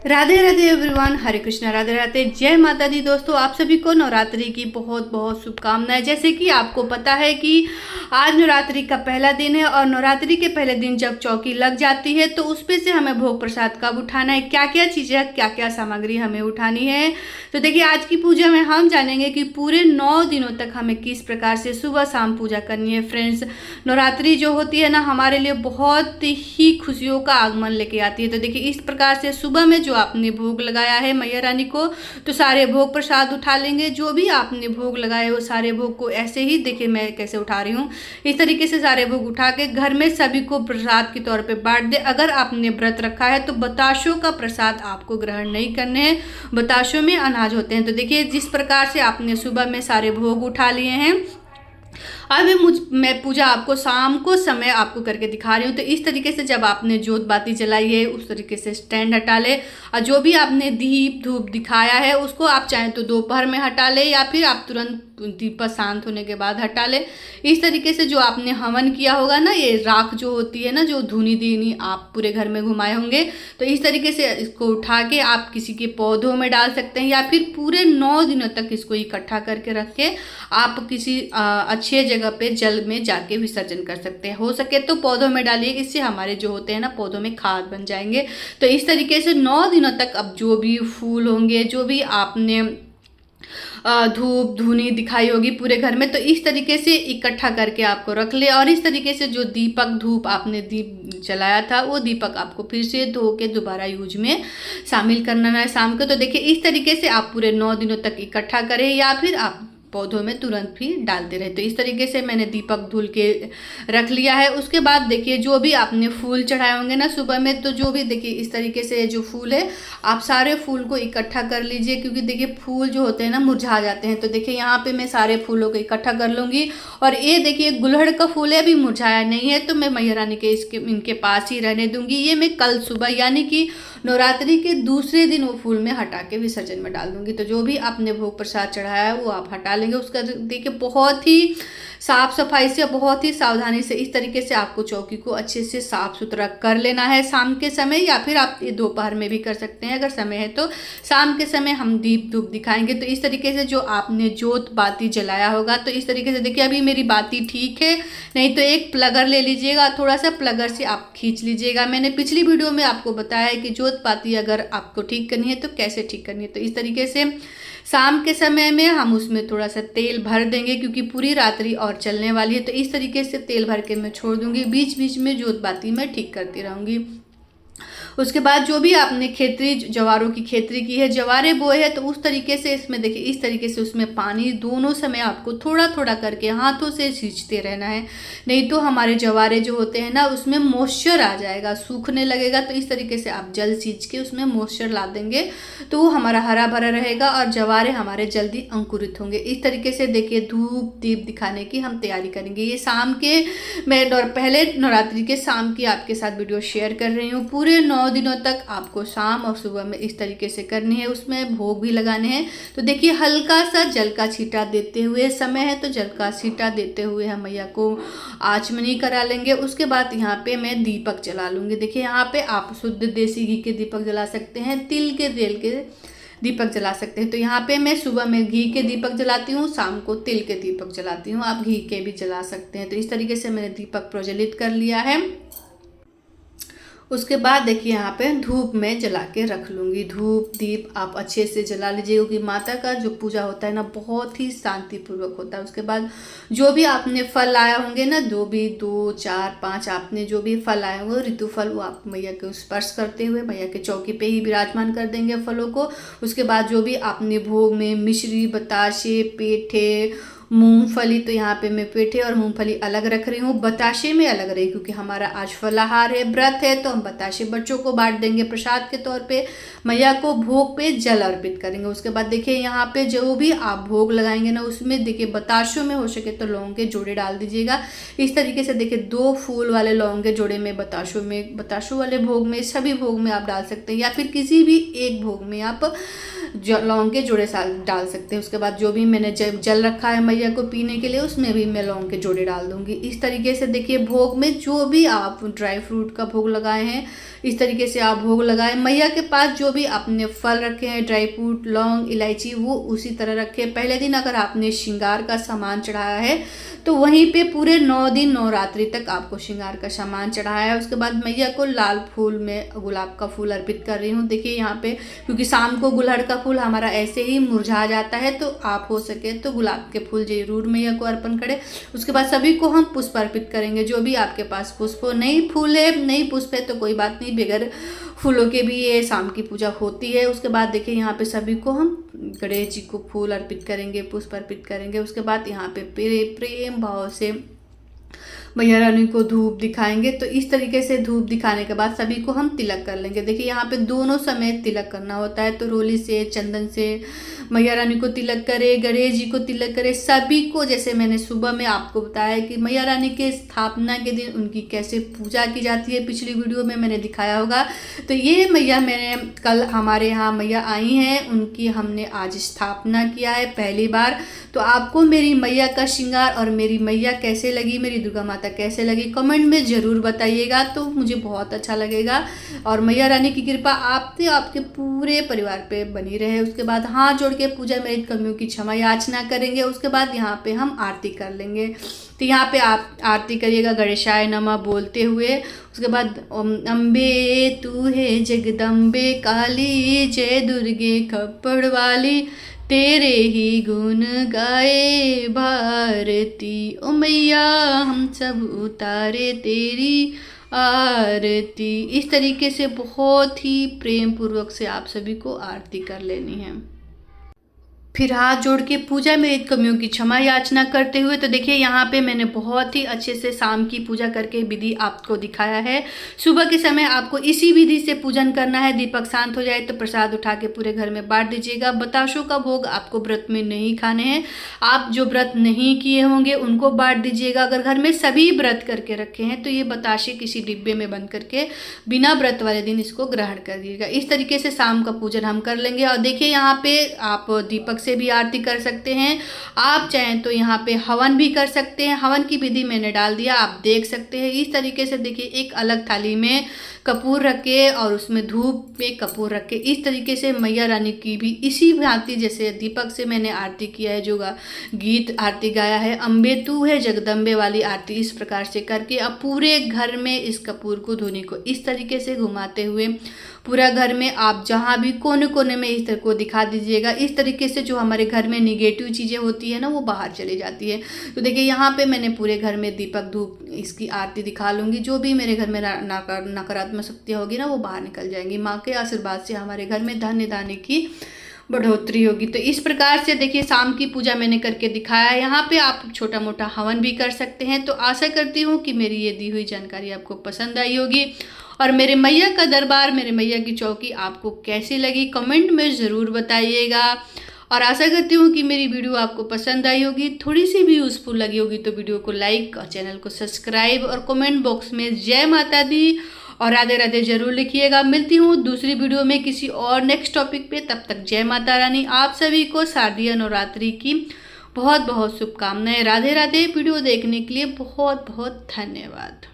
Radhe Radhe everyone, हरे कृष्णा, राधे राधे, जय माता दी। दोस्तों, आप सभी को नवरात्रि की बहुत बहुत शुभकामनाएं। जैसे कि आपको पता है कि आज नवरात्रि का पहला दिन है और नवरात्रि के पहले दिन जब चौकी लग जाती है तो उस पे से हमें भोग प्रसाद कब उठाना है, क्या क्या चीज़ें, क्या क्या सामग्री हमें उठानी है। तो देखिए, आज की पूजा में हम जानेंगे कि पूरे 9 दिनों तक हमें किस प्रकार से सुबह शाम पूजा करनी है। फ्रेंड्स, नवरात्रि जो होती है ना, हमारे लिए बहुत ही खुशियों का आगमन लेके आती है। तो देखिए, इस प्रकार से सुबह में जो आपने भोग लगाया है मैया रानी को, तो सारे भोग प्रसाद उठा लेंगे। जो भी आपने भोग लगाए वो सारे भोग को ऐसे ही, देखिए मैं कैसे उठा रही हूँ, इस तरीके से सारे भोग उठा के घर में सभी को प्रसाद के तौर पे बांट दे। अगर आपने व्रत रखा है तो बताशों का प्रसाद आपको ग्रहण नहीं करने हैं, बताशों में अनाज होते हैं। तो देखिए, जिस प्रकार से आपने सुबह में सारे भोग उठा लिए हैं, अब मैं पूजा आपको शाम को समय आपको करके दिखा रही हूँ। तो इस तरीके से जब आपने जोत बाती जलाई है उस तरीके से स्टैंड हटा ले, और जो भी आपने दीप धूप दिखाया है उसको आप चाहें तो दोपहर में हटा ले या फिर आप तुरंत दीपक शांत होने के बाद हटा ले। इस तरीके से जो आपने हवन किया होगा ना, ये राख जो होती है ना, जो धूनी दीनी आप पूरे घर में घुमाए होंगे, तो इस तरीके से इसको उठा के आप किसी के पौधों में डाल सकते हैं या फिर पूरे 9 दिनों तक इसको इकट्ठा करके रख के आप किसी अच्छे जगह पे जल में जाके विसर्जन कर सकते हैं। हो सके तो पौधों में डालिए, इससे हमारे जो होते हैं ना पौधों में खाद बन जाएंगे। तो इस तरीके से 9 दिनों तक अब जो भी फूल होंगे, जो भी आपने धूप धूनी दिखाई होगी पूरे घर में, तो इस तरीके से इकट्ठा करके आपको रख ले। और इस तरीके से जो दीपक धूप आपने दीप जलाया था वो दीपक आपको फिर से धो के दोबारा यूज में शामिल करना है शाम को। तो देखिए, इस तरीके से आप पूरे 9 दिनों तक इकट्ठा करें या फिर आप पौधों में तुरंत भी डालते रहे। तो इस तरीके से मैंने दीपक धुल के रख लिया है। उसके बाद देखिए, जो भी आपने फूल चढ़ाए होंगे ना सुबह में, तो जो भी देखिए इस तरीके से जो फूल है आप सारे फूल को इकट्ठा कर लीजिए, क्योंकि देखिए फूल जो होते हैं ना मुरझा जाते हैं। तो देखिए, यहाँ पे मैं सारे फूलों को इकट्ठा कर लूँगी। और ये देखिए गुलहड़ का फूल है, अभी मुरझाया नहीं है, तो मैं मैया रानी के इनके पास ही रहने दूंगी। ये मैं कल सुबह यानी कि नवरात्रि के दूसरे दिन वो फूल में हटा के विसर्जन में डाल दूंगी। तो जो भी आपने भोग प्रसाद चढ़ाया है वो आप हटा लेंगे। उसका देखिए बहुत ही साफ सफाई से, बहुत ही सावधानी से इस तरीके से आपको चौकी को अच्छे से साफ सुथरा कर लेना है शाम के समय, या फिर आप ये दोपहर में भी कर सकते हैं। अगर समय है तो शाम के समय हम दीप धूप दिखाएंगे। तो इस तरीके से जो आपने जोत बाती जलाया होगा, तो इस तरीके से देखिए अभी मेरी बाती ठीक है, नहीं तो एक प्लगर ले लीजिएगा, थोड़ा सा प्लगर से आप खींच लीजिएगा। मैंने पिछली वीडियो में आपको बताया है कि जोत बाती अगर आपको ठीक करनी है तो कैसे ठीक करनी है। तो इस तरीके से शाम के समय में हम उसमें थोड़ा सा तेल भर देंगे, क्योंकि पूरी रात्रि और चलने वाली है। तो इस तरीके से तेल भर के मैं छोड़ दूंगी, बीच बीच में जोत बाती मैं ठीक करती रहूंगी। उसके बाद जो भी आपने खेती जवारों की खेती की है, जवारे बोए हैं, तो उस तरीके से इसमें देखिए इस तरीके से उसमें पानी दोनों समय आपको थोड़ा थोड़ा करके हाथों से सींचते रहना है, नहीं तो हमारे जवारे जो होते हैं ना उसमें मॉइस्चर आ जाएगा, सूखने लगेगा। तो इस तरीके से आप जल सींच के उसमें मॉइस्चर ला देंगे तो वो हमारा हरा भरा रहेगा और जवारे हमारे जल्दी अंकुरित होंगे। इस तरीके से देखिए धूप दीप दिखाने की हम तैयारी करेंगे। ये शाम के, मैं पहले नवरात्रि के शाम की आपके साथ वीडियो शेयर कर रही हूँ। पूरे 9 दिनों तक आपको शाम और सुबह में इस तरीके से करनी है। उसमें भोग भी लगाने हैं। तो देखिए, हल्का सा जल का छींटा देते हुए, समय है तो जल का छींटा देते हुए हम मैया को आचमनी करा लेंगे। उसके बाद यहाँ पे मैं दीपक जला लूँगी। देखिए, यहाँ पे आप शुद्ध देसी घी के दीपक जला सकते हैं, तिल के तेल के दीपक जला सकते हैं। तो यहाँ पे मैं सुबह में घी के दीपक जलाती हूँ, शाम को तिल के दीपक जलाती हूँ। आप घी के भी जला सकते हैं। तो इस तरीके से मैंने दीपक प्रज्वलित कर लिया है। उसके बाद देखिए, यहाँ पे धूप में जला के रख लूँगी। धूप दीप आप अच्छे से जला लीजिए, क्योंकि माता का जो पूजा होता है ना बहुत ही शांतिपूर्वक होता है। उसके बाद जो भी आपने फल लाए होंगे ना, 2 4 5 आपने जो भी फल लाए होंगे ऋतु फल, वो आप मैया के स्पर्श करते हुए मैया के चौकी पे ही विराजमान कर देंगे फलों को। उसके बाद जो भी आपने भोग में मिश्री, बताशे, पेठे, मूंगफली, तो यहाँ पे मैं पेठे और मूंगफली अलग रख रही हूँ, बताशे में अलग रही, क्योंकि हमारा आज फलाहार है, व्रत है। तो हम बताशे बच्चों को बांट देंगे प्रसाद के तौर पे, मैया को भोग पे जल अर्पित करेंगे। उसके बाद देखिए, यहाँ पे जो भी आप भोग लगाएंगे ना उसमें देखिए बताशों में हो सके तो लौंग के जोड़े डाल दीजिएगा। इस तरीके से देखिए 2 फूल वाले लौंग के जोड़े में बताशों वाले भोग में, सभी भोग में आप डाल सकते हैं, या फिर किसी भी एक भोग में आप लौंग के जोड़े डाल सकते हैं। उसके बाद जो भी मैंने जल रखा है मैया को पीने के लिए, उसमें भी मैं लौंग के जोड़े डाल दूंगी। इस तरीके से देखिए भोग में जो भी आप ड्राई फ्रूट का भोग लगाए हैं, इस तरीके से आप भोग लगाएं। मैया के पास जो भी आपने फल रखे हैं, ड्राई फ्रूट, लौंग, इलायची, वो उसी तरह रखें। पहले दिन अगर आपने श्रृंगार का सामान चढ़ाया है तो वहीं पे पूरे 9 दिन 9 रात्रि तक आपको श्रृंगार का सामान चढ़ाया है। उसके बाद मैया को लाल फूल में गुलाब का फूल अर्पित कर रही हूँ। देखिए यहाँ पे, क्योंकि शाम को गुलहड़ का फूल हमारा ऐसे ही मुरझा जाता है, तो आप हो सके तो गुलाब के फूल जरूर मैया को अर्पण करें। उसके बाद सभी को हम पुष्प अर्पित करेंगे, जो भी आपके पास पुष्प हो। नहीं फूल है, नहीं पुष्प है तो कोई बात नहीं, बगैर फूलों के भी ये शाम की पूजा होती है। उसके बाद देखिए यहाँ पे सभी को हम गणेश जी को फूल अर्पित करेंगे, पुष्प अर्पित करेंगे। उसके बाद यहाँ पे प्रेम भाव से मैया रानी को धूप दिखाएंगे। तो इस तरीके से धूप दिखाने के बाद सभी को हम तिलक कर लेंगे। देखिए यहाँ पे दोनों समय तिलक करना होता है, तो रोली से, चंदन से मैया रानी को तिलक करे, गणेश जी को तिलक करे, सभी को। जैसे मैंने सुबह में आपको बताया कि मैया रानी के स्थापना के दिन उनकी कैसे पूजा की जाती है, पिछली वीडियो में मैंने दिखाया होगा। तो ये मैया मैंने कल हमारे यहाँ मैया आई हैं, उनकी हमने आज स्थापना किया है पहली बार। तो आपको मेरी मैया का श्रृंगार और मेरी मैया कैसे लगी, मेरी दुर्गा माता कैसे लगी, कमेंट में ज़रूर बताइएगा, तो मुझे बहुत अच्छा लगेगा। और मैया रानी की कृपा आपसे आपके पूरे परिवार पे बनी रहे। उसके बाद हाथ जोड़ के पूजा में कमियों की क्षमा याचना करेंगे। उसके बाद यहाँ पे हम आरती कर लेंगे। तो यहाँ पे आप आरती करिएगा गणेशाय नमः बोलते हुए। उसके बाद अम्बे तू है जगदम्बे काली, जय दुर्गे खप्पड़ वाली, तेरे ही गुण गाए भारती, ओ मैया हम सब उतारे तेरी आरती। इस तरीके से बहुत ही प्रेम पूर्वक से आप सभी को आरती कर लेनी है। फिर हाथ जोड़ के पूजा में कमियों की क्षमा याचना करते हुए, तो देखिए यहाँ पे मैंने बहुत ही अच्छे से शाम की पूजा करके विधि आपको दिखाया है। सुबह के समय आपको इसी विधि से पूजन करना है। दीपक शांत हो जाए तो प्रसाद उठा के पूरे घर में बांट दीजिएगा। बताशों का भोग आपको व्रत में नहीं खाने हैं। आप जो व्रत नहीं किए होंगे उनको बांट दीजिएगा। अगर घर में सभी व्रत करके रखे हैं तो ये बताशे किसी डिब्बे में बंद करके बिना व्रत वाले दिन इसको ग्रहण करिएगा। इस तरीके से शाम का पूजन हम कर लेंगे। और देखिए यहाँ पे आप दीपक से भी आरती कर सकते हैं। आप चाहें तो यहाँ पे हवन भी कर सकते हैं। हवन की विधि मैंने डाल दिया, आप देख सकते हैं। इस तरीके से देखिए एक अलग थाली में कपूर रख के और उसमें धूप में कपूर रख के, इस तरीके से मैया रानी की भी इसी भांति जैसे दीपक से मैंने आरती किया है, जो गीत आरती गाया है, अम्बे तू है जगदम्बे वाली आरती, इस प्रकार से करके अब पूरे घर में इस कपूर को, धुनी को इस तरीके से घुमाते हुए पूरा घर में आप जहाँ भी कोने कोने में इस तरह को दिखा दीजिएगा। इस तरीके से जो हमारे घर में निगेटिव चीज़ें होती है ना, वो बाहर चली जाती है। तो देखिए यहाँ पे मैंने पूरे घर में दीपक धूप इसकी आरती दिखा लूँगी। जो भी मेरे घर में नकारात्मक शक्तियाँ होगी ना, वो बाहर निकल जाएंगी। माँ के आशीर्वाद से हमारे घर में धन्य दाने की बढ़ोतरी होगी। तो इस प्रकार से देखिए शाम की पूजा मैंने करके दिखाया है। यहाँ पे आप छोटा मोटा हवन भी कर सकते हैं। तो आशा करती हूँ कि मेरी ये दी हुई जानकारी आपको पसंद आई होगी। और मेरे मैया का दरबार, मेरे मैया की चौकी आपको कैसी लगी कमेंट में ज़रूर बताइएगा। और आशा करती हूँ कि मेरी वीडियो आपको पसंद आई होगी, थोड़ी सी भी यूज़फुल लगी होगी तो वीडियो को लाइक और चैनल को सब्सक्राइब और कमेंट बॉक्स में जय माता दी और राधे राधे जरूर लिखिएगा। मिलती हूँ दूसरी वीडियो में किसी और नेक्स्ट टॉपिक पे। तब तक जय माता रानी। आप सभी को शारदीय नवरात्रि की बहुत बहुत शुभकामनाएं। राधे राधे। वीडियो देखने के लिए बहुत बहुत धन्यवाद।